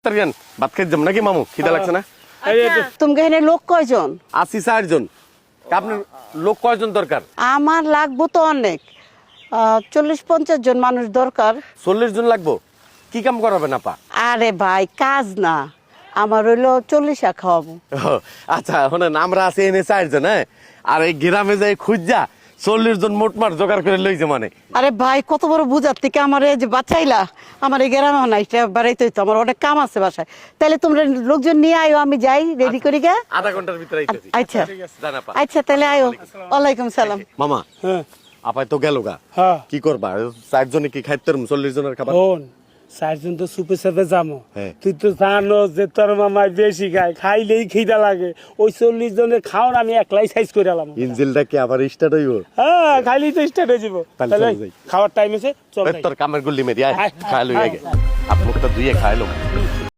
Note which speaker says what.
Speaker 1: তাড়াতাড়ি যান, ভাত খেয়ে যাম নাকি মামু? খিদা লাগছে না?
Speaker 2: তুমি এখানে লোক কয়জন?
Speaker 1: আছি 4 জন। আপনার লোক কয়জন দরকার?
Speaker 2: আমার লাগবো তো অনেক, 40-50 জন মানুষ দরকার।
Speaker 1: 40 জন লাগবো? কি কাম করাবেন আপা?
Speaker 2: আরে ভাই কাজ না, আমার হইলো 40 খাওয়াবো।
Speaker 1: ও, আচ্ছা শোনেন, আমরা আছি এনে 4 জন, হ্যাঁ, আর এই গ্রামে যাই খুঁজা 40 জন মোটমাট জোগাড় করে লইছে মানে।
Speaker 2: আরে ভাই কত বড় বুঝার থেকে আমার এই যে বাঁচাইলা, আমার এই গ্রামে নাই বাড়াইতে হইতো, আমার অনেক কাম আছে বাসায়। তাহলে তোমরা লোকজন নিয়ে আয়ো, আমি যাই রেডি করি গা।
Speaker 1: আধা ঘন্টার ভিতরে আইতেছি।
Speaker 2: আচ্ছা
Speaker 1: জান আপা।
Speaker 2: আচ্ছা তাহলে আয়ো। ওয়ালাইকুম সালাম।
Speaker 1: মামা,
Speaker 3: হ্যাঁ
Speaker 1: আপাই তো গেল গা,
Speaker 3: হ্যাঁ
Speaker 1: কি করবা? 4 জনে কি খাইতে পারবো 40 জনের খাবার?
Speaker 3: শোন, 4 জন তো সুপে সাথে যাবো।
Speaker 1: হ্যাঁ।
Speaker 3: তুই তো জানো যে তোর মামাই বেশি খায়, খাইলেই খিদা লাগে। ওই 40 জনের খাওয়ার আমি একলাই সাইজ করে আলাম।
Speaker 1: ইঞ্জিলটা কি আবার স্টার্ট হইব?
Speaker 3: হ্যাঁ খাইলেই তো স্টার্ট হয়ে যাবো।
Speaker 1: তাহলে
Speaker 3: তাহলে
Speaker 1: চল যাই।
Speaker 3: খাওয়ার টাইম আছে, চল যাই।
Speaker 1: তোর কামের গুল্লি মেরি আয়,
Speaker 3: আয়,
Speaker 1: খাই লই
Speaker 3: আয়,
Speaker 1: আগে। আপনি তো দুইয়ে খাইলো।